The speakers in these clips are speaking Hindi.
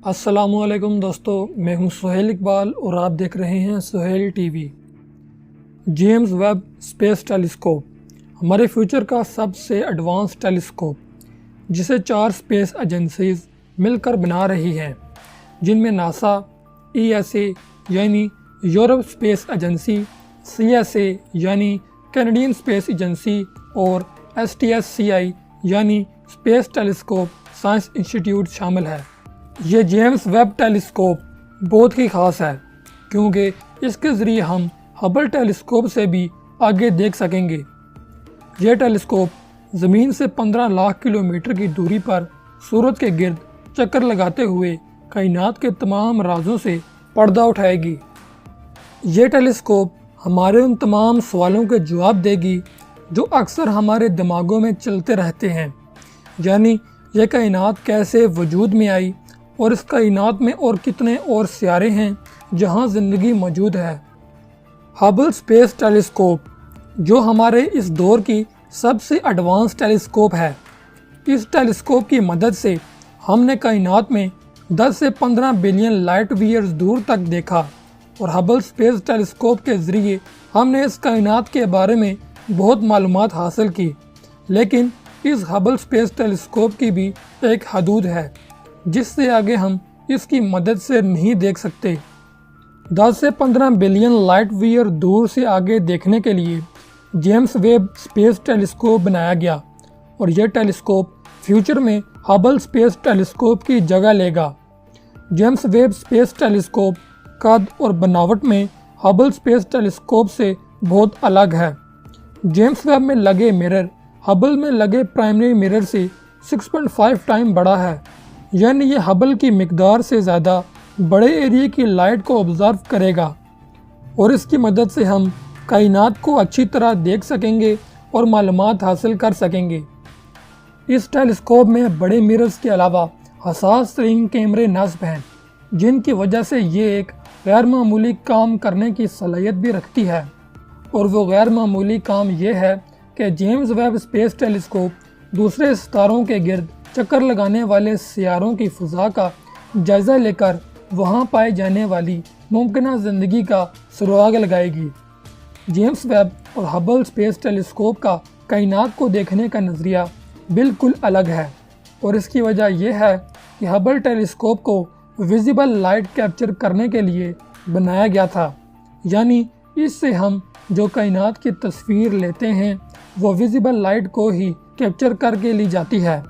अस्सलामुअलैकुम दोस्तों, मैं हूं सुहेल इकबाल और आप देख रहे हैं Suhail TV. James Webb space telescope हमारे फ्यूचर का सबसे एडवांस टेलीस्कोप, जिसे 4 स्पेस एजेंसीज मिलकर बना रही हैं, जिनमें नासा, ESA यानी यूरोप स्पेस एजेंसी, CSA यानी कैनेडियन स्पेस एजेंसी और STSCI यानी स्पेस टेलीस्कोप साइंस इंस्टीट्यूट शामिल है। ये जेम्स वेब टेलीस्कोप बहुत ही ख़ास है क्योंकि इसके ज़रिए हम हबल टेलीस्कोप से भी आगे देख सकेंगे। यह टेलीस्कोप ज़मीन से 15 लाख किलोमीटर की दूरी पर सूरज के गिर्द चक्कर लगाते हुए कायनात के तमाम राजों से पर्दा उठाएगी। ये टेलीस्कोप हमारे उन तमाम सवालों के जवाब देगी जो अक्सर हमारे दिमागों में चलते रहते हैं, यानी यह कायनात कैसे वजूद में आई और इस कायनात में और कितने और सियारे हैं जहां ज़िंदगी मौजूद है। हबल स्पेस टेलीस्कोप, जो हमारे इस दौर की सबसे एडवांस टेलीस्कोप है, इस टेलीस्कोप की मदद से हमने कायनात में 10 से 15 बिलियन लाइट ईयर्स दूर तक देखा और हबल स्पेस टेलीस्कोप के ज़रिए हमने इस कायनात के बारे में बहुत मालूमात हासिल की। लेकिन इस हबल स्पेस टेलीस्कोप की भी एक हदूद है जिससे आगे हम इसकी मदद से नहीं देख सकते। 10 से 15 बिलियन लाइट ईयर दूर से आगे देखने के लिए जेम्स वेब स्पेस टेलीस्कोप बनाया गया और यह टेलीस्कोप फ्यूचर में हबल स्पेस टेलीस्कोप की जगह लेगा। जेम्स वेब स्पेस टेलीस्कोप कद और बनावट में हबल स्पेस टेलीस्कोप से बहुत अलग है। जेम्स वेब में लगे मिरर हबल में लगे प्राइमरी मिरर से 6.5 टाइम बड़ा है, यानी ये हबल की मिकदार से ज़्यादा बड़े एरिया की लाइट को ऑब्ज़र्व करेगा और इसकी मदद से हम कायनात को अच्छी तरह देख सकेंगे और मालूमात हासिल कर सकेंगे। इस टेलीस्कोप में बड़े मिरर्स के अलावा हसास तरीन कैमरे नस्ब हैं, जिनकी वजह से ये एक गैर मामूली काम करने की सलाहियत भी रखती है। और वो गैर मामूली काम ये है कि जेम्स वेब स्पेस टेलीस्कोप दूसरे सितारों के गिर्द चक्कर लगाने वाले सियारों की फ़िज़ा का जायज़ा लेकर वहां पाए जाने वाली मुमकिन ज़िंदगी का सुराग लगाएगी। जेम्स वेब और हबल स्पेस टेलीस्कोप का कायनात को देखने का नज़रिया बिल्कुल अलग है और इसकी वजह यह है कि हबल टेलीस्कोप को विजिबल लाइट कैप्चर करने के लिए बनाया गया था, यानी इससे हम जो कायनात की तस्वीर लेते हैं वो विजिबल लाइट को ही कैप्चर करके ली जाती है।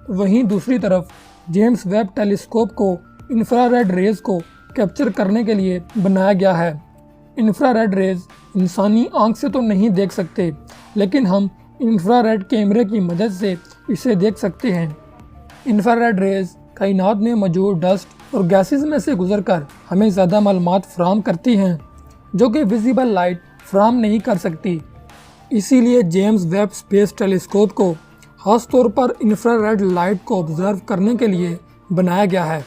वहीं दूसरी तरफ जेम्स वेब टेलीस्कोप को इंफ्रारेड रेज़ को कैप्चर करने के लिए बनाया गया है। इंफ्रारेड रेज़ इंसानी आंख से तो नहीं देख सकते, लेकिन हम इंफ्रारेड कैमरे की मदद से इसे देख सकते हैं। इंफ्रारेड रेज़ कायनात में मौजूद डस्ट और गैसेस में से गुजरकर हमें ज़्यादा मालूमात फराहम करती हैं जो कि विजिबल लाइट फराहम नहीं कर सकती। इसीलिए जेम्स वेब स्पेस टेलीस्कोप को ख़ास तौर पर इंफ्रारेड लाइट को ऑब्ज़र्व करने के लिए बनाया गया है।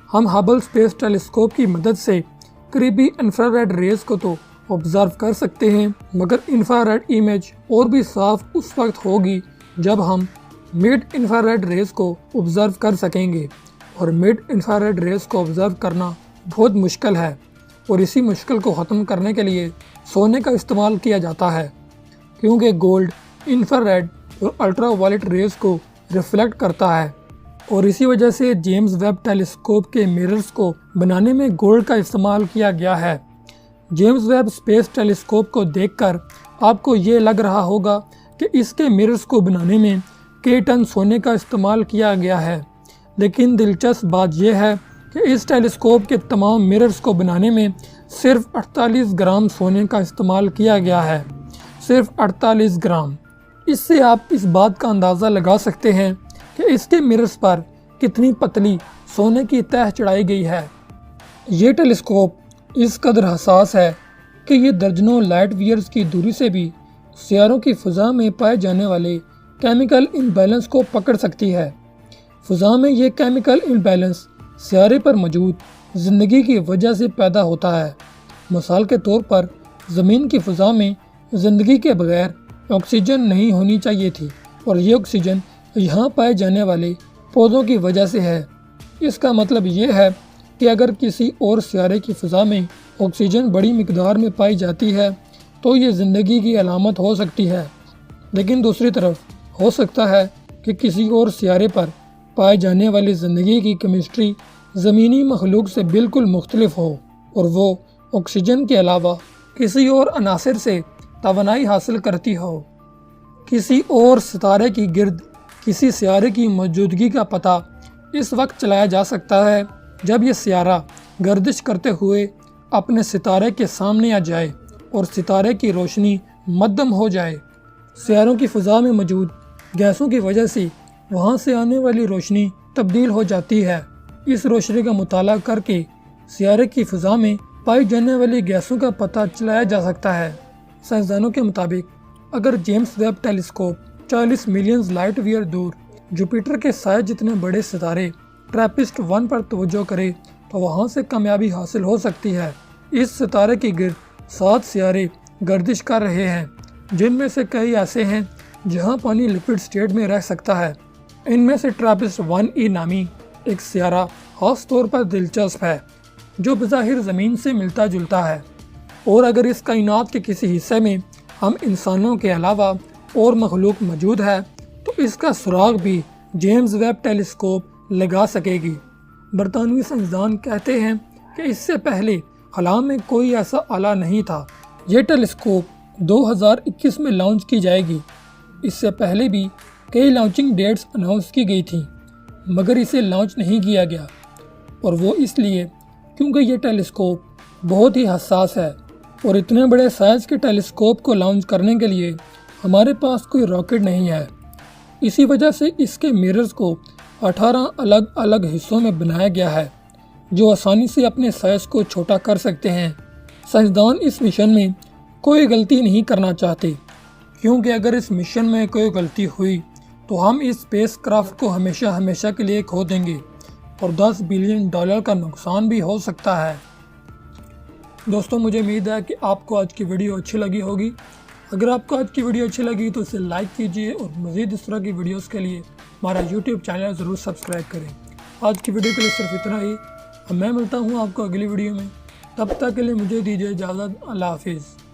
हम हबल स्पेस टेलीस्कोप की मदद से करीबी इंफ्रारेड रेज़ को तो ऑब्ज़र्व कर सकते हैं, मगर इंफ्रारेड इमेज और भी साफ उस वक्त होगी जब हम मिड इंफ्रारेड रेज़ को ऑब्ज़र्व कर सकेंगे। और मिड इंफ्रारेड रेज़ को ऑब्ज़र्व करना बहुत मुश्किल है और इसी मुश्किल को ख़त्म करने के लिए सोने का इस्तेमाल किया जाता है, क्योंकि गोल्ड इंफ्रारेड और अल्ट्रा वायलेट रेज़ को रिफ्लेक्ट करता है। और इसी वजह से जेम्स वेब टेलीस्कोप के मिरर्स को बनाने में गोल्ड का इस्तेमाल किया गया है। जेम्स वेब स्पेस टेलीस्कोप को देखकर आपको ये लग रहा होगा कि इसके मिरर्स को बनाने में कई टन सोने का इस्तेमाल किया गया है, लेकिन दिलचस्प बात यह है कि इस टेलीस्कोप के तमाम मिरर्स को बनाने में सिर्फ 48 ग्राम सोने का इस्तेमाल किया गया है, सिर्फ 48 ग्राम। इससे आप इस बात का अंदाज़ा लगा सकते हैं कि इसके मिरर्स पर कितनी पतली सोने की तह चढ़ाई गई है। ये टेलीस्कोप इस कदर हसास है कि ये दर्जनों लाइट ईयर्स की दूरी से भी सियारों की फ़िज़ा में पाए जाने वाले केमिकल इम्बैलेंस को पकड़ सकती है। फ़िज़ा में ये केमिकल इम्बैलेंस सियारे पर मौजूद ज़िंदगी की वजह से पैदा होता है। मिसाल के तौर पर ज़मीन की फ़िज़ा में ज़िंदगी के बगैर ऑक्सीजन नहीं होनी चाहिए थी और ये ऑक्सीजन यहाँ पाए जाने वाले पौधों की वजह से है। इसका मतलब ये है कि अगर किसी और सियारे की फ़िज़ा में ऑक्सीजन बड़ी मिकदार में पाई जाती है तो ये ज़िंदगी की अलामत हो सकती है, लेकिन दूसरी तरफ हो सकता है कि किसी और सियारे पर पाए जाने वाली ज़िंदगी की केमिस्ट्री ज़मीनी मखलूक से बिल्कुल मुख्तलिफ हो और वो ऑक्सीजन के अलावा किसी और अनासर से तवानाई हासिल करती हो। किसी और सितारे की गिर्द किसी सियारे की मौजूदगी का पता इस वक्त चलाया जा सकता है जब ये सियारा गर्दिश करते हुए अपने सितारे के सामने आ जाए और सितारे की रोशनी मध्यम हो जाए। सियारों की फ़िज़ा में मौजूद गैसों की वजह से वहाँ से आने वाली रोशनी तब्दील हो जाती है। इस रोशनी का मुताला करके सियारे की फ़िज़ा में पाई जाने वाली गैसों का पता चलाया जा सकता है। साइंसदानों के मुताबिक अगर James Webb telescope 40 million light year दूर जुपिटर के साए जितने बड़े सितारे ट्रैपिस्ट-1 पर तवज्जो करे तो वहाँ से कामयाबी हासिल हो सकती है। इस सितारे के गिर्द 7 सियारे गर्दिश कर रहे हैं, जिनमें से कई ऐसे हैं जहाँ पानी लिक्विड स्टेट में रह सकता है। इनमें से ट्रैपिस्ट-1e नामी एक सियारा खास तौर पर दिलचस्प है, जो बज़ाहिर ज़मीन से मिलता जुलता है, और अगर इस कायनात के किसी हिस्से में हम इंसानों के अलावा और मखलूक मौजूद है तो इसका सुराग भी जेम्स वेब टेलीस्कोप लगा सकेगी। बरतानवी साइंसदान कहते हैं कि इससे पहले खला में कोई ऐसा आला नहीं था। ये टेलीस्कोप 2021 में लॉन्च की जाएगी। इससे पहले भी कई लॉन्चिंग डेट्स अनाउंस की गई थी, मगर इसे लॉन्च नहीं किया गया, और वो इसलिए क्योंकि ये टेलीस्कोप बहुत ही हसास है और इतने बड़े साइज़ के टेलीस्कोप को लॉन्च करने के लिए हमारे पास कोई रॉकेट नहीं है। इसी वजह से इसके मिरर्स को 18 अलग अलग हिस्सों में बनाया गया है, जो आसानी से अपने साइज़ को छोटा कर सकते हैं। साइंसदान इस मिशन में कोई गलती नहीं करना चाहते, क्योंकि अगर इस मिशन में कोई गलती हुई तो हम इस स्पेसक्राफ्ट को हमेशा हमेशा के लिए खो देंगे और $10 बिलियन का नुकसान भी हो सकता है। दोस्तों, मुझे उम्मीद है कि आपको आज की वीडियो अच्छी लगी होगी। अगर आपको आज की वीडियो अच्छी लगी तो इसे लाइक कीजिए और मज़ीद इस तरह की वीडियोस के लिए हमारा YouTube चैनल ज़रूर सब्सक्राइब करें। आज की वीडियो के लिए सिर्फ इतना ही। मैं मिलता हूँ आपको अगली वीडियो में। तब तक के लिए मुझे दीजिए इजाज़त। अल्लाह हाफिज़।